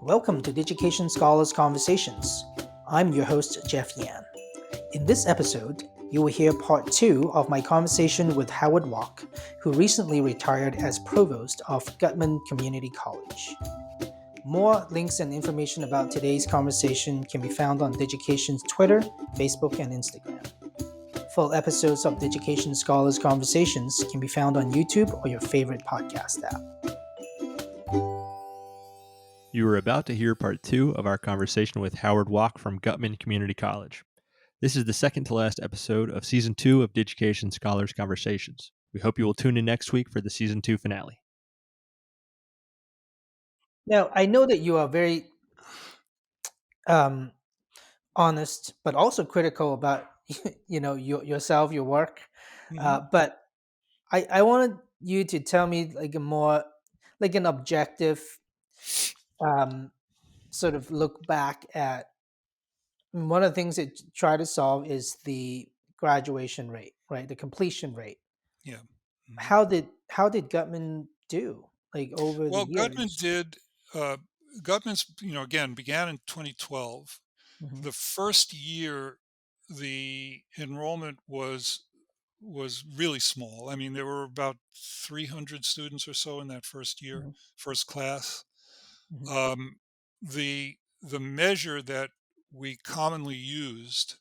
Welcome to Digication Scholars Conversations. I'm your host, Jeff Yan. In this episode, you will hear part 2 of my conversation with Howard Wach, who recently retired as Provost of Guttman Community College. More links and information about today's conversation can be found on Digication's Twitter, Facebook, and Instagram. Full episodes of Digication Scholars Conversations can be found on YouTube or your favorite podcast app. You are about to hear part 2 of our conversation with Howard Wach from Guttman Community College. This is the second to last episode of Season 2 of Digication Scholars Conversations. We hope you will tune in next week for the Season 2 finale. Now, I know that you are very honest, but also critical about yourself, your work. But I wanted you to tell me like a more like an objective sort of look back at one of the things that you try to solve is the graduation rate, right? The completion rate. Yeah. How did Guttman do like over Well, the years? Guttman's, again, began in 2012. Mhm. The first year, the enrollment was really small. I mean, there were about 300 students or so in that first year, Mhm. first class. Mhm. The measure that we commonly used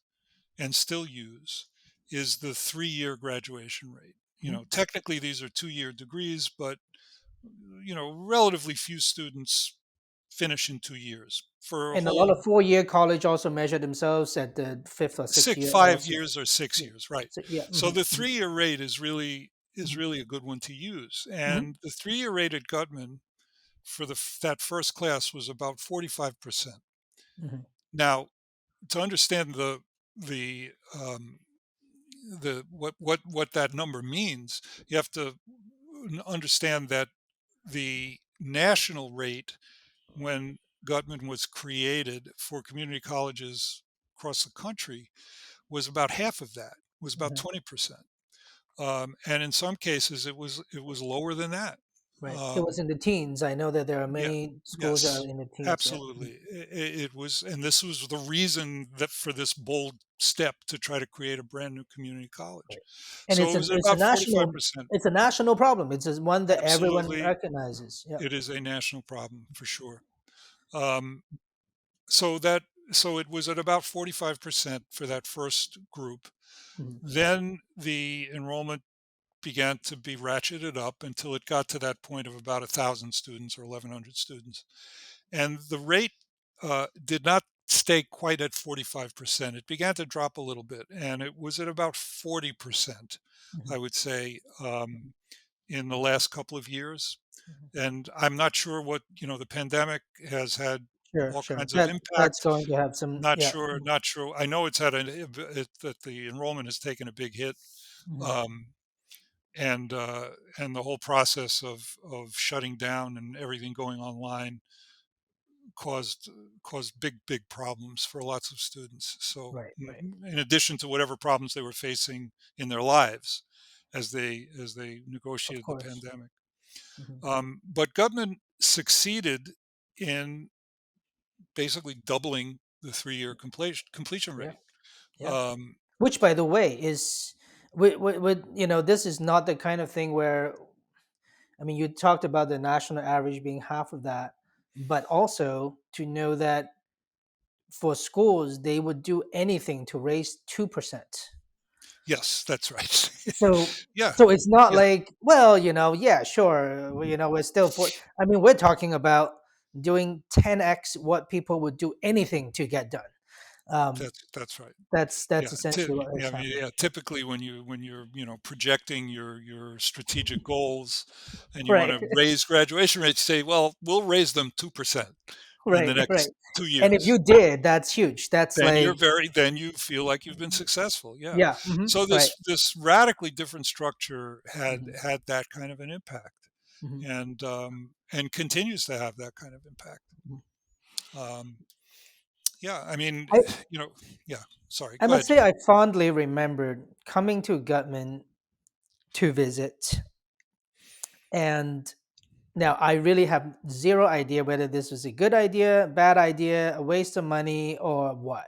and still use is the 3-year graduation rate. Technically these are 2-year degrees, but relatively few students finish in 2 years for a And a lot whole of 4-year college also measure themselves at the 5th or 6th year 5 also. years or 6 Yeah. years, right? So, yeah. So Mhm. the 3-year rate is really a good one to use. And the 3-year rate at Guttman for that first class was about 45%. Mhm. Now, to understand the what that number means, you have to understand that the national rate when Guttman was created for community colleges across the country was about half of that, was about Mhm. 20%. And in some cases it was lower than that. Right. It was Um, in the teens. I know that there are yeah, many schools that are yes, in the teens. Yeah. Mhm. absolutely. It was, and this was the reason that for this bold step to try to create a brand new community college. Right. And So it was about 45%. it's a national problem. It's just one that everyone Absolutely, recognizes. Yeah. it is a national problem for sure. Um, so that so it was at about 45% for that first group. Mhm. Then the enrollment began to be ratcheted up until it got to that point of about 1,000 students or 1,100 students. And the rate did not stay quite at 45%. It began to drop a little bit, and it was at about 40%, Mhm. I would say, in the last couple of years. Mhm. And I'm not sure what, the pandemic has had Sure, all sure. kinds of That's impact. going to have some. Not Yeah. sure, Mhm. not sure. I know it's had that the enrollment has taken a big hit. Mhm. Um, and the whole process of shutting down and everything going online caused big problems for lots of students. So Right. Right. in addition to whatever problems they were facing in their lives as they Of negotiated the course. pandemic, Mhm. but Guttman succeeded in basically doubling the 3-year completion Yeah. rate. Yeah. Um, Which, by the way, is this is not the kind of thing where I mean, you talked about the national average being half of that, but also to know that for schools they would do anything to raise 2%. yes, that's right. So Yeah, it's not yeah, like, well, yeah, sure, we're still for. I mean, we're talking about doing 10x what people would do anything to get done. Um, that's right. that's Yeah, essentially what yeah, is I mean, happening. yeah. Typically, when you're projecting your strategic goals, and you want Right, to raise graduation rates, say, well, we'll raise them 2% in the right, right. next two And if years. you did, that's huge. That's like, Then you feel like you've been successful. Yeah. yeah, So right. this radically different structure had Mhm, had that kind of an impact, mhm, and continues to have that kind of impact. mhm. Um, yeah, I mean, I you know, yeah. Sorry, I go must ahead, say Jeff. I fondly remembered coming to Gutman to visit, and Now, I really have zero idea whether this was a good idea, bad idea, a waste of money, or what.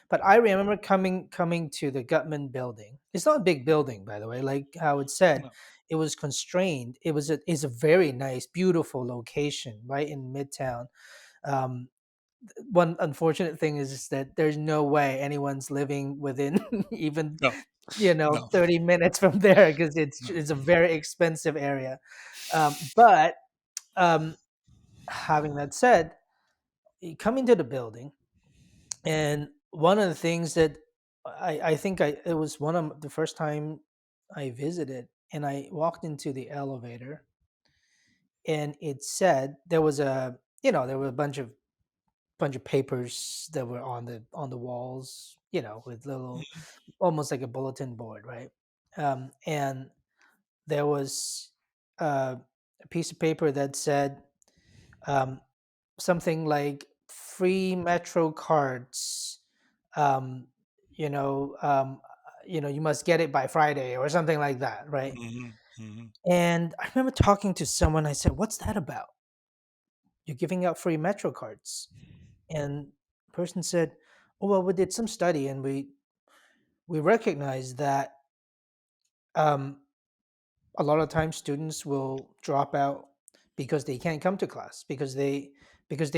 But I remember coming to the Guttman building. It's not a big building, by the way. Like Howard said, No. it was constrained. It's a very nice, beautiful location right in Midtown. Um, One unfortunate thing is that there's no way anyone's living within even No. No. 30 minutes from there because No. it's a very expensive area. But um, having that said, you come into the building, and one of the things that I think it was one of the first time I visited, and I walked into the elevator, and it said there was there were a bunch of papers that were on the walls, with little, Mhm. almost like a bulletin board, right? And there was a piece of paper that said, um, something like free metro cards, um, you know um, you must get it by Friday or something like that, right? Mhm. Mhm. And I remember talking to someone. I said, what's that about? You're giving out free metro cards. And the person said, oh, well, we did some study, and we recognized that, um, a lot of times students will drop out because they can't come to class, because they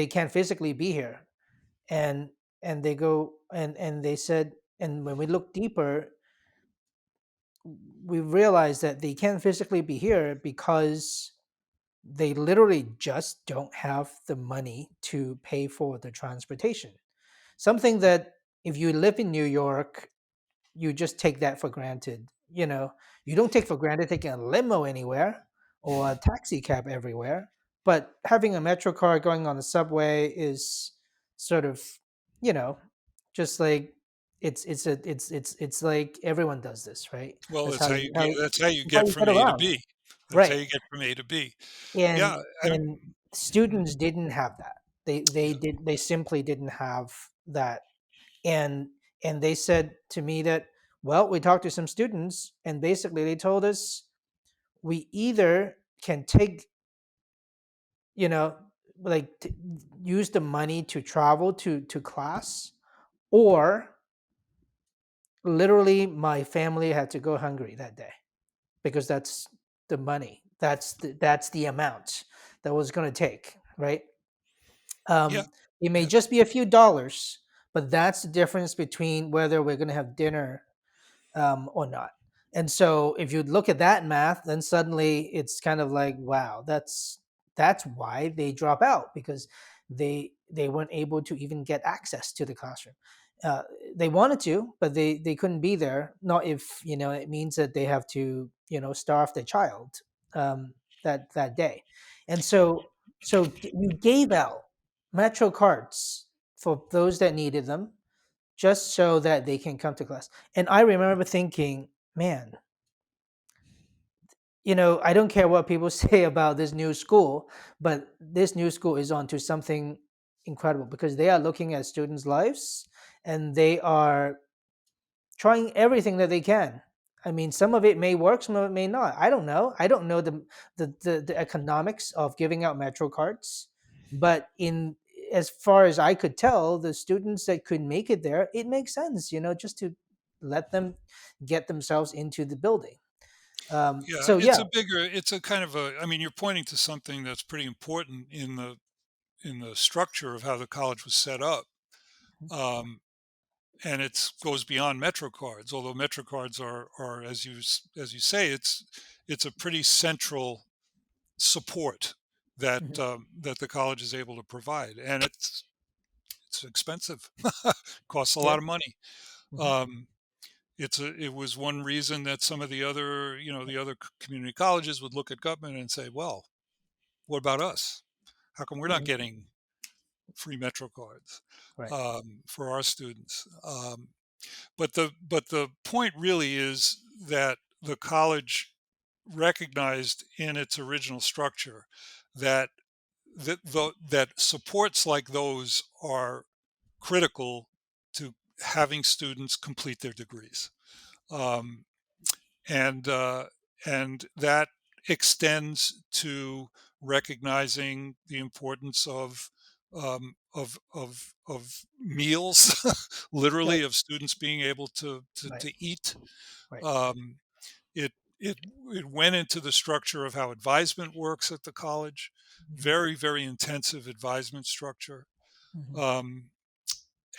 can't physically be here. And they go, and they said, and when we look deeper, we realize that they can't physically be here because they literally just don't have the money to pay for the transportation. Something that, if you live in New York, you just take that for granted. You don't take for granted taking a limo anywhere or a taxi cab everywhere, but having a metro car going on the subway is sort of, you know, just like, it's like everyone does this, right? Well, That's how you how that's how you that's how get you from get A to around, B. That's how right? you get from A to B. And Yeah, I don't. and Mhm. students didn't have that. Yeah. They simply didn't have that. And and they said to me that, well, we talked to some students, and basically they told us, we either can take, you know like, use the money to travel to class, or literally my family had to go hungry that day, because that's the money, that's the amount that was going to take, right? Yeah. um it may Yeah. just be a few dollars, but that's the difference between whether we're going to have dinner, or not. And so if you look at that math, then suddenly it's kind of like, wow, that's why they drop out, because they weren't able to even get access to the classroom. Uh, they wanted to, but they couldn't be there. Not if it means that they have to starve their child, that day. And so you gave out metro cards for those that needed them, just so that they can come to class. And I remember thinking, man, I don't care what people say about this new school, but this new school is onto something incredible, because they are looking at students' lives, and they are trying everything that they can. I mean, some of it may work, some of it may not. I don't know. I don't know the economics of giving out metro cards, but in as far as I could tell, the students that could make it there, it makes sense, just to let them get themselves into the building. Yeah. So yeah. It's a kind of a, I mean, you're pointing to something that's pretty important in the structure of how the college was set up. Um, and it goes beyond metro cards, although metro cards are, as you say, it's a pretty central support that Mhm, that the college is able to provide, and it's expensive. Costs a lot yep, of money. mhm, um, it was one reason that some of the other, the other community colleges would look at Gutman and say, well, what about us? How come we're not mhm, getting free metro cards right. for our students? But the point really is that the college recognized in its original structure that that supports like those are critical to having students complete their degrees, um, and uh, and that extends to recognizing the importance of meals, Right. literally, of students being able Right. to eat. Right. Um, it it it went into the structure of how advisement works at the college. Mhm. Very, very intensive advisement structure. Mhm. Um,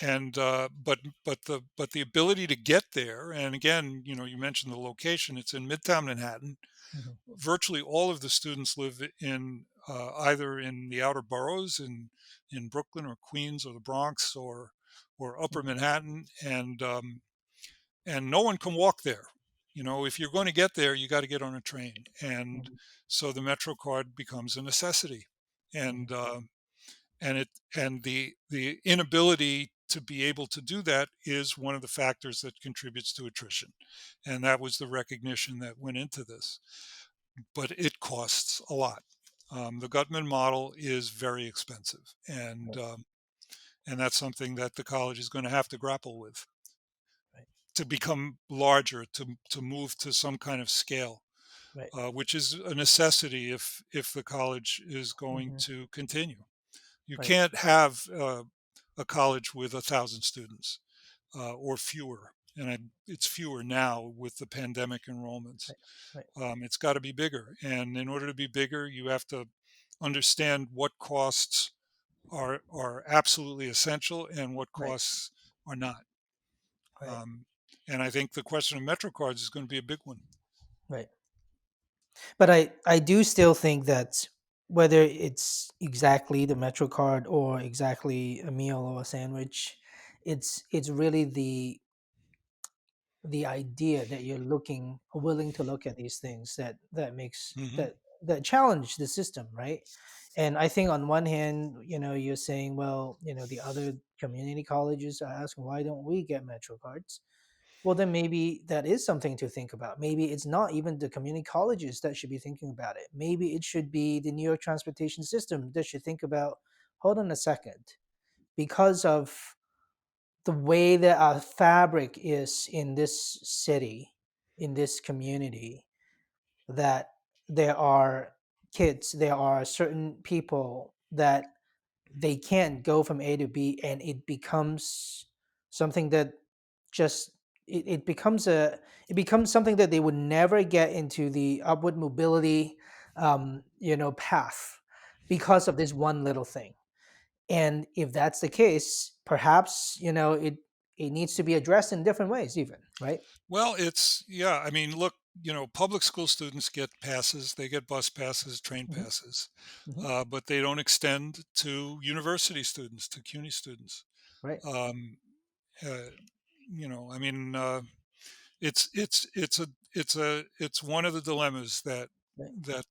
and but the ability to get there, and again, you mentioned the location. It's in Midtown Manhattan. Mhm. Virtually all of the students live in either in the outer boroughs in Brooklyn or Queens or the Bronx or Upper Mhm. Manhattan, and no one can walk there. If you're going to get there, you got to get on a train, and Mhm. so the Metro card becomes a necessity, Mhm. and the inability to be able to do that is one of the factors that contributes to attrition, and that was the recognition that went into this. But it costs a lot. The Guttman model is very expensive, Right. and that's something that the college is going to have to grapple with Right. to become larger, to move to some kind of scale, Right. which is a necessity if the college is going Mhm. to continue. You Right. can't have a college with 1,000 students or fewer, and it's fewer now with the pandemic enrollments. Right. Right. It's got to be bigger, and in order to be bigger, you have to understand what costs are absolutely essential and what Right. costs are not. Right. Um, and I think the question of MetroCards is going to be a big one. Right. But I do still think that whether it's exactly the Metro card or exactly a meal or a sandwich, it's really the idea that you're looking willing to look at these things that makes Hmm. that challenge the system, right? And I think on one hand, you're saying, well, the other community colleges are asking, why don't we get Metro cards? Well, then maybe that is something to think about. Maybe it's not even the community colleges that should be thinking about it. Maybe it should be the New York transportation system that should think about, hold on a second, because of the way that our fabric is in this city, in this community, that there are kids, there are certain people that they can't go from A to B, and it becomes something that just it becomes something that they would never get into the upward mobility path because of this one little thing. And if that's the case, perhaps it needs to be addressed in different ways, even, right? Well, yeah. I mean, look, public school students get passes. They get bus passes, train Hmm. passes, Hmm. but they don't extend to university students, to CUNY students. Right. Um, uh, I mean, it's one of the dilemmas Right. that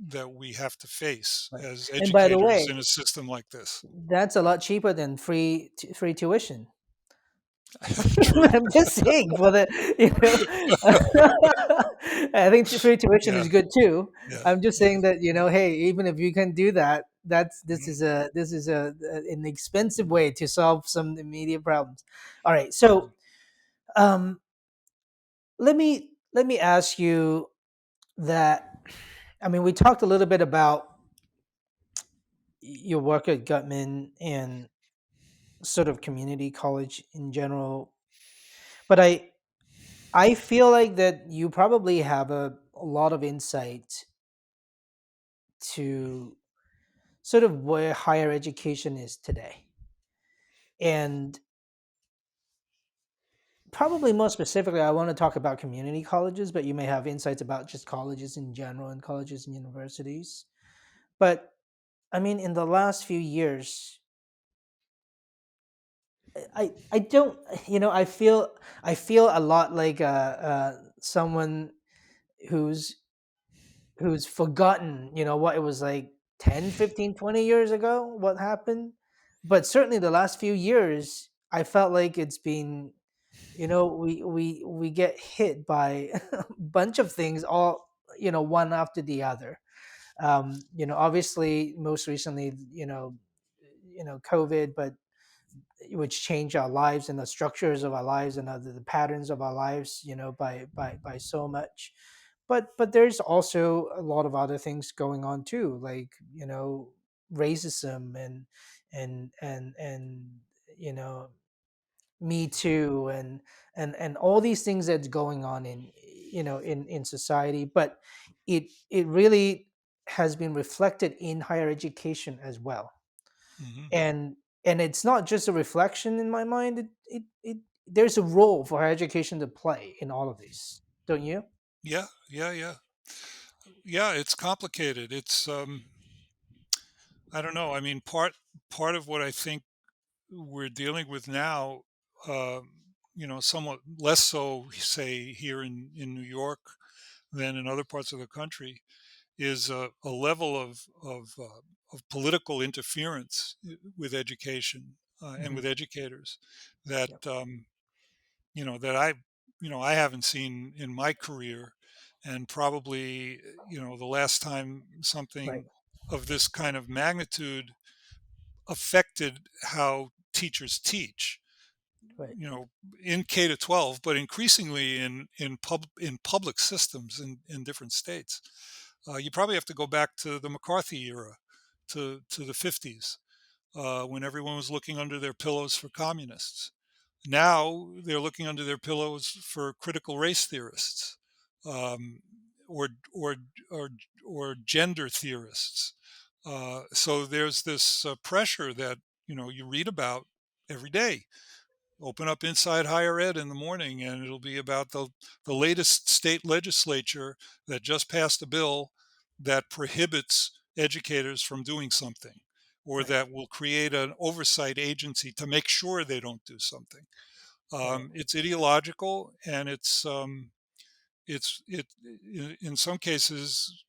that we have to face Right. as And by the educators in way, a system like this. that's a lot cheaper than free tuition. True. I'm just saying for the, I think free tuition Yeah. is good too. Yeah. I'm just Yeah. saying that, hey, even if you can do that, this Mhm. is an expensive way to solve some immediate problems. All right, so um, let me ask you that. I mean, we talked a little bit about your work at Gutman and sort of community college in general, but I feel like that you probably have a lot of insight to sort of where higher education is today. And probably more specifically, I want to talk about community colleges, but you may have insights about just colleges in general and colleges and universities. But I mean, in the last few years, I don't, I feel a lot like someone who's who's forgotten, what it was like 10, 15, 20 years ago, what happened. But certainly the last few years, I felt like it's been, we get hit by a bunch of things all, one after the other. Obviously, most recently, COVID, but which changed our lives and the structures of our lives and the patterns of our lives, by so much. but there's also a lot of other things going on too, like racism and you know me too, and all these things that's going on in in society. But it really has been reflected in higher education as well. Hmm. And it's not just a reflection in my mind. It there's a role for higher education to play in all of this, don't you? Yeah, yeah, yeah, yeah. It's complicated. I don't know. I mean, part of what I think we're dealing with now, somewhat less so, say, here in New York than in other parts of the country, is a level of political interference with education and Hmm. with educators that Yep. that I haven't seen in my career, and probably the last time Right. something of this kind of magnitude affected how teachers teach, Right. you know, in K to 12, but increasingly in public systems in different states. You probably have to go back to the McCarthy era, to the 50s, when everyone was looking under their pillows for communists. Now they're looking under their pillows for critical race theorists, um, or or or or gender theorists. So there's this pressure that you read about every day. Open up Inside Higher Ed in the morning, and it'll be about the latest state legislature that just passed a bill that prohibits educators from doing something, or Right. that will create an oversight agency to make sure they don't do something. Right. It's ideological, and in some cases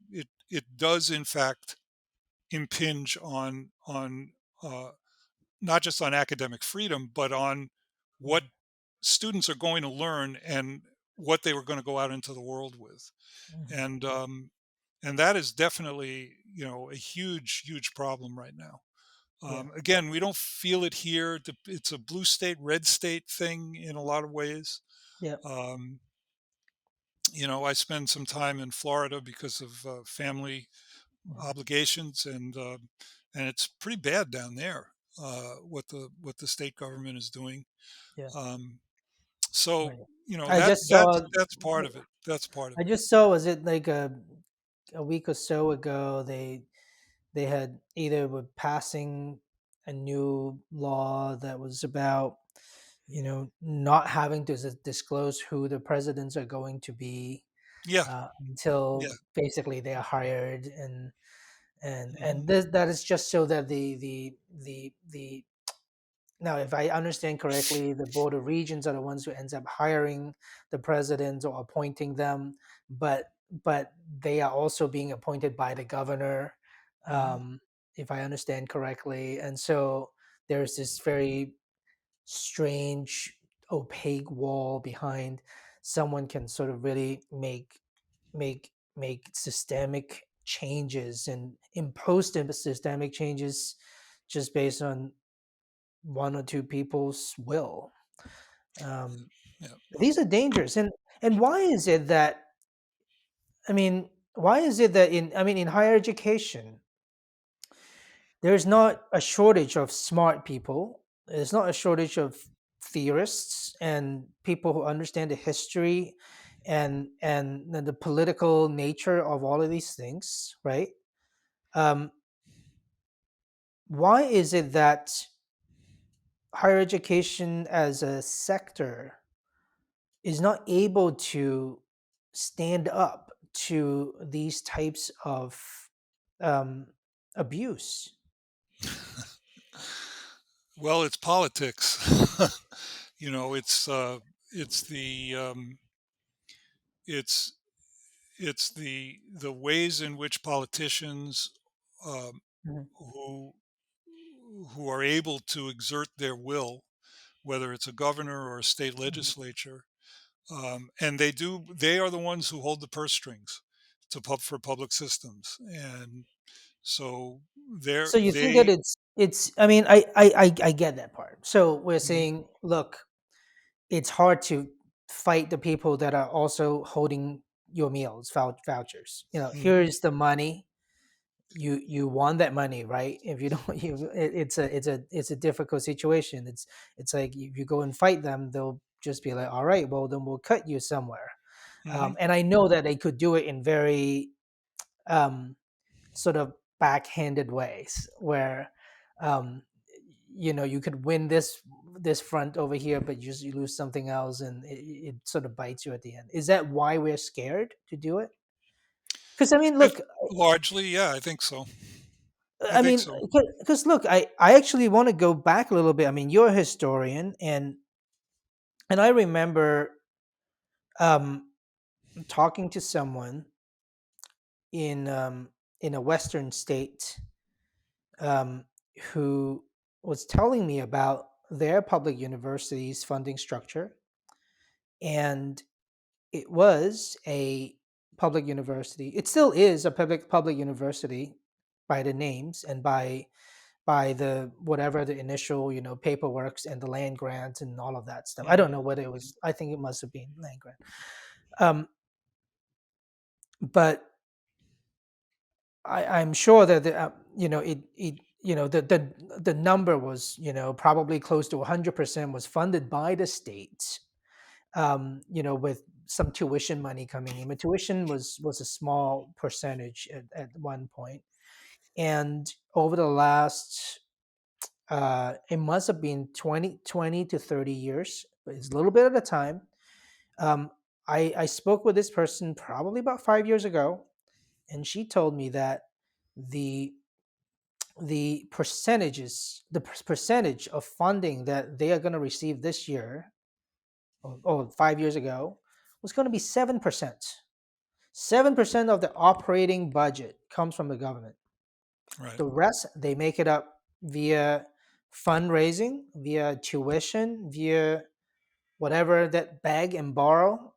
it does in fact impinge on uh, not just on academic freedom, but on what Mhm. students are going to learn and what they were going to go out into the world with. Mhm. And um, and that is definitely a huge problem right now. Yeah. Again, we don't feel it here. It's a blue state, red state thing in a lot of ways. Yeah. um, I spend some time in Florida because of family Mhm. obligations, and it's pretty bad down there, what the state government is doing. Yeah. Um, so Right. I that just that's saw. that's part of it. That's part of I it. just saw. Was it like a week or so ago? They had either were passing a new law that was about not having to disclose who the presidents are going to be Yeah, yeah. until basically they are hired. And Hmm. that is just so that the now, if I understand correctly, the board of regents are the ones who ends up hiring the presidents or appointing them, but they are also being appointed by the governor, Hmm. um, if I understand correctly. And so there's this very strange, opaque wall behind. Someone can sort of really make systemic changes and impose them systemic changes just based on one or two people's will. Um, Yeah. these are dangerous. And why is it that why is it that in higher education there's not a shortage of smart people. There's not a shortage of theorists and people who understand the history and the political nature of all of these things, right? Um, why is it that higher education as a sector is not able to stand up to these types of um, abuse? Well, it's politics. It's the it's it's the ways in which politicians, um, Mhm. who who are able to exert their will, whether it's a governor or a state Mhm. legislature, and they are the ones who hold the purse strings for public systems, and so So you think that they. it's I get that part. So we're Mhm. saying, look, it's hard to fight the people that are also holding your meals vouchers. Hmm. Here's the money. You want that money, right? If you don't, it's a difficult situation. It's like if you go and fight them, they'll just be like, all right, well then we'll cut you somewhere. Hmm. And I know that they could do it in very um, sort of backhanded ways where um, you could win this front over here, but you lose something else, and it sort of bites you at the end. Is that why we're scared to do it? Because I mean, If look, largely, yeah, I think so. I I think mean, so. because look, I actually want to go back a little bit. I mean, you're a historian, and I remember um, talking to someone in um, in a Western state um, who was telling me about their public university's funding structure, and it was a public university. It still is a public university by the names and by the whatever the initial paperworks and the land grants and all of that stuff. I don't Hmm. know whether it was. I think it must have been land grant. Um, but I'm sure that the number was probably close to 100% was funded by the state. With some tuition money coming in. But tuition was a small percentage at one point, and over the last it must have been 20 to 30 years, but it's a little bit at a time. Um, I spoke with this person probably about 5 years ago, and she told me that the percentage of funding that they are going to receive this year or 5 years ago was going to be 7%. 7% of the operating budget comes from the government. Right. The rest, they make it up via fundraising, via tuition, via whatever that beg and borrow.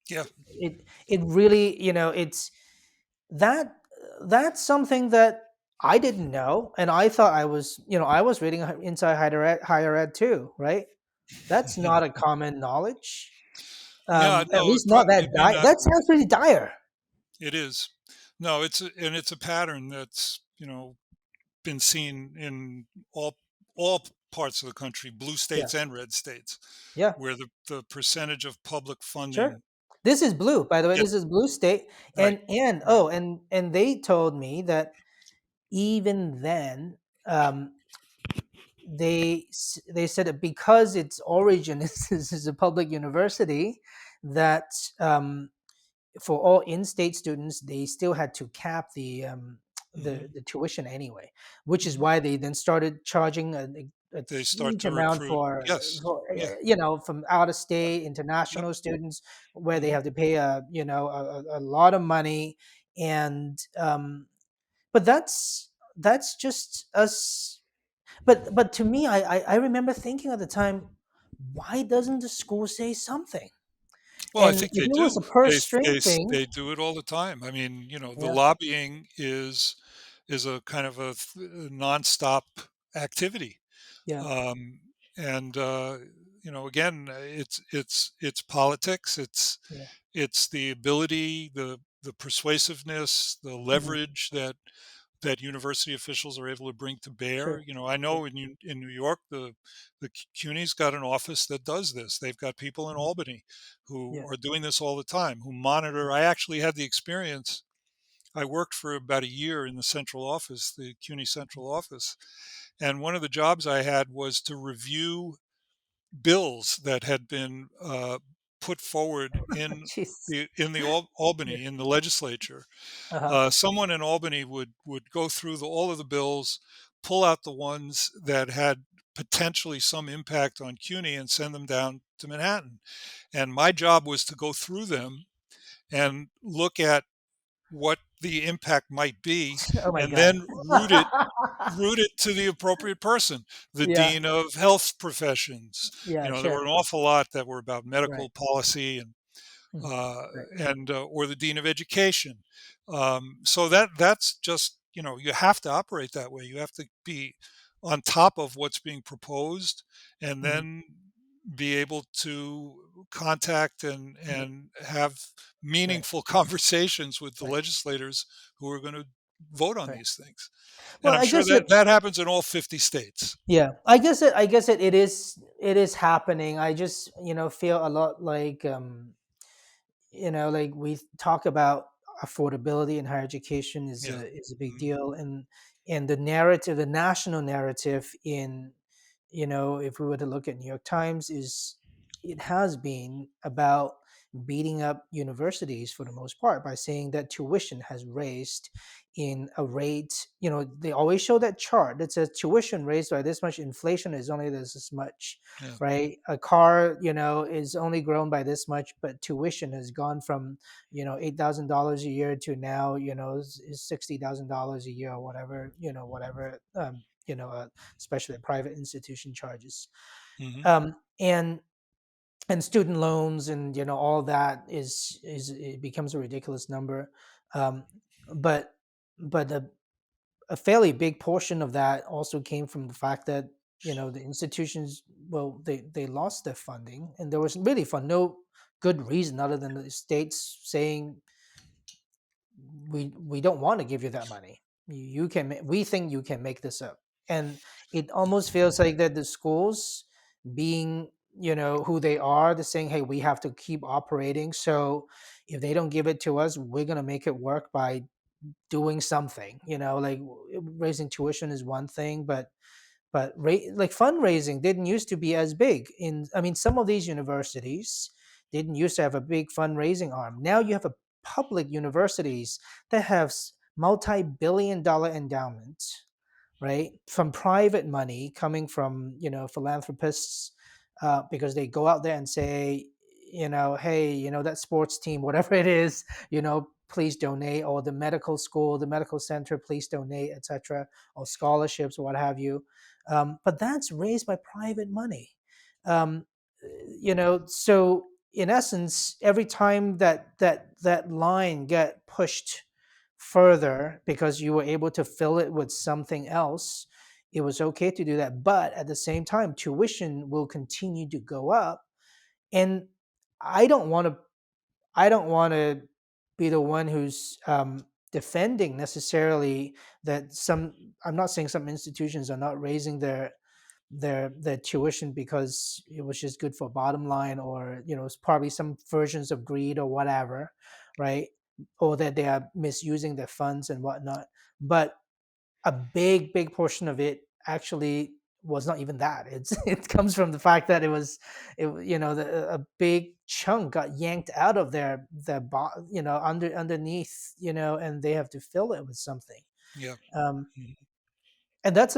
Yeah. It really, it's that that's something that I didn't know, and I thought I was reading inside higher ed too, right? That's not a common knowledge. Yeah. At No, least not that it may dire. not. That sounds pretty dire. It is. No, it's a pattern that's been seen in all parts of the country, blue Yeah, states and red states, yeah, where the percentage of public sure. funding This is blue, by the way. gets This is blue state, right. and Right. oh, and they told me that even then, they said that because its origin is a public university, that for all in-state students, they still had to cap Hmm. the tuition anyway, which is Hmm. why they then started charging a They start huge to amount recruit. for, Yes. Yeah. from out of Yep. state Yep. international students, where they Hmm. have to pay a lot of money, and but that's just us. But to me, I remember thinking at the time, why doesn't the school say something? Well, I And think if they it was do. a purse string thing, They do it all the time. I mean, the yeah, lobbying is a kind of a nonstop activity. yeah, Um, and again, it's politics. yeah, It's the ability, the persuasiveness, the mhm, leverage that university officials are able to bring to bear. sure, I sure, know in New York, the CUNY's got an office that does this. They've got people in mhm, Albany who yeah, are doing this all the time, who monitor. I actually had the experience. I worked for about a year in the central office, the CUNY central office, and one of the jobs I had was to review bills that had been put forward jeez, yeah, Albany in the legislature. uh-huh, Someone in Albany would go through all of the bills, pull out the ones that had potentially some impact on CUNY and send them down to Manhattan. And my job was to go through them and look at what the impact might be, oh my and god, then route it to the appropriate person, the yeah, dean of health professions. yeah, There sure, were an awful lot that were about right, medical policy mhm, uh, right, or the dean of education. So that's just you have to operate that way. You have to be on top of what's being proposed, and mhm, then be able to contact Mhm. and have Right, meaningful conversations with the right, legislators who are going to vote on right. these things. And Well, I'm I sure guess that it. that happens in all 50 states. Yeah, I guess it is happening. I just feel a lot like like we talk about affordability in higher education is Yeah. a big Mhm. deal, and the narrative, the national narrative in if we were to look at New York Times, is it has been about beating up universities for the most part by saying that tuition has raised in a rate. They always show that chart that says tuition raised by this much, inflation is only this much, Yeah. right? A car, is only grown by this much, but tuition has gone from, $8,000 a year to now, is $60,000 a year or whatever, whatever, especially private institution charges. Mhm. And student loans and all that is it becomes a ridiculous number. Um, but but a fairly big portion of that also came from the fact that the institutions, well, they lost their funding, and there was really for no good reason other than the states saying we don't want to give you that money. You can we think you can make this up. And it almost feels like that the schools, being who they are, they're saying, hey, we have to keep operating, so if they don't give it to us, we're going to make it work by doing something. Like raising tuition is one thing, but like fundraising didn't used to be as big. I mean, some of these universities didn't used to have a big fundraising arm. Now you have a public universities that have multi-billion-dollar endowments, right, from private money coming from philanthropists, because they go out there and say, hey, that sports team, whatever it is, please donate, or the medical school, the medical center, please donate, etc., or scholarships or what have you. But that's raised by private money. um, so in essence, every time that line get pushed further because you were able to fill it with something else, it was okay to do that. But at the same time, tuition will continue to go up, and I don't want to. I don't want to be the one who's defending necessarily that some. I'm not saying some institutions are not raising their tuition because it was just good for bottom line, or it's probably some versions of greed or whatever, right? Or that they are misusing their funds and whatnot. But a big portion of it actually was not even that. It comes from the fact that a big chunk got yanked out of underneath, and they have to fill it with something. Yeah. um, Mhm. and that's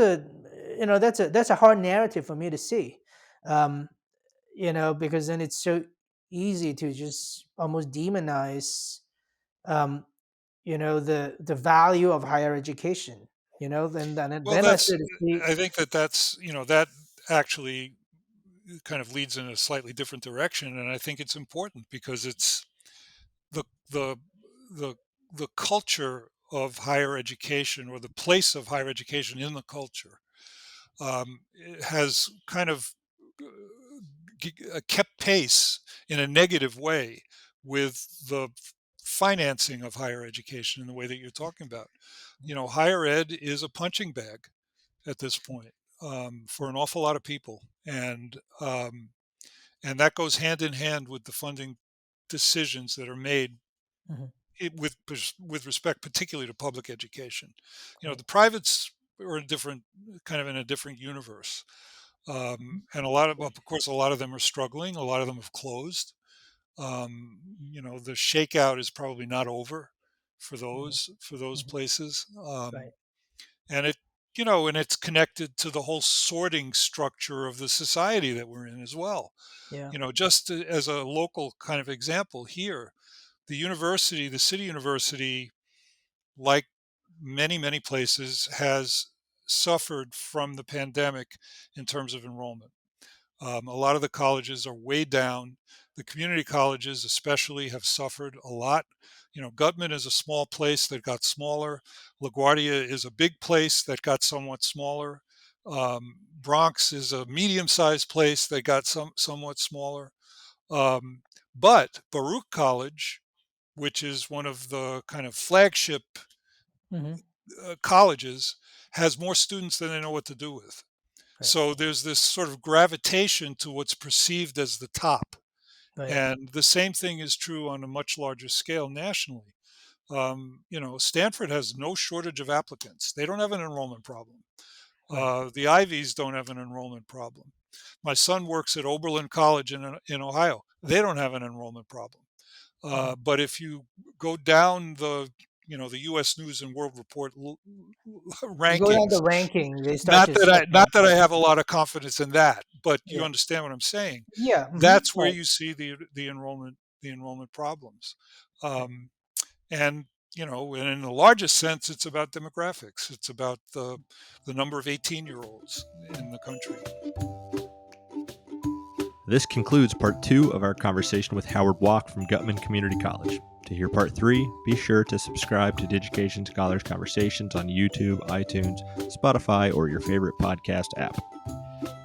a hard narrative for me to see. um, because then it's so easy to just almost demonize, um, the value of higher education. Well, Then I that's started to see. I think that's, that actually kind of leads in a slightly different direction, and I think it's important because it's the the the the culture of higher education, or the place of higher education in the culture, has kind of kept pace in a negative way with the financing of higher education in the way that you're talking about. Higher ed is a punching bag at this point, for an awful lot of people, and that goes hand in hand with the funding decisions that are made, Mhm. with respect particularly to public education. Right. The privates are kind of in a different universe, Mhm. and a lot of course, a lot of them are struggling. A lot of them have closed. The shakeout is probably not over for Mhm. those Mhm. places, Right. and it's connected to the whole sorting structure of the society that we're in as well. Yeah. As a local kind of example here, the city university, like many places, has suffered from the pandemic in terms of enrollment. A lot of the colleges are way down. The community colleges, especially, have suffered a lot. Guttman is a small place that got smaller. LaGuardia is a big place that got somewhat smaller. Bronx is a medium-sized place. They got somewhat smaller. But Baruch College, which is one of the kind of flagship Mm-hmm. colleges, has more students than they know what to do with. Right. So there's this sort of gravitation to what's perceived as the top. Right. And the same thing is true on a much larger scale nationally. Stanford has no shortage of applicants. They don't have an enrollment problem. Right. The Ivies don't have an enrollment problem. My son works at Oberlin College in Ohio. They don't have an enrollment problem. But if you go down the U.S. News and World Report You go down the rankings, ranking, they start to not that I have a lot of confidence in that, but you Yeah. understand what I'm saying. Yeah. Mm-hmm. That's where Right. you see the enrollment problems. And in the largest sense, it's about demographics. It's about the number of 18-year-olds in the country. This concludes part 2 of our conversation with Howard Wach from Guttman Community College. To hear part 3, be sure to subscribe to Digication Scholars Conversations on YouTube, iTunes, Spotify, or your favorite podcast app.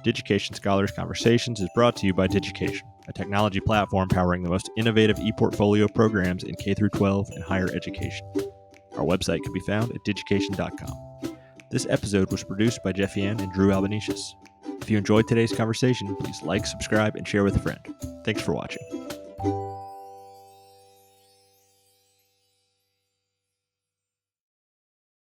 Digication Scholars Conversations is brought to you by Digication, a technology platform powering the most innovative e-portfolio programs in K-12 and higher education. Our website can be found at digication.com. This episode was produced by Jeff Yan and Drew Albanesius. If you enjoyed today's conversation, please like, subscribe, and share with a friend. Thanks for watching.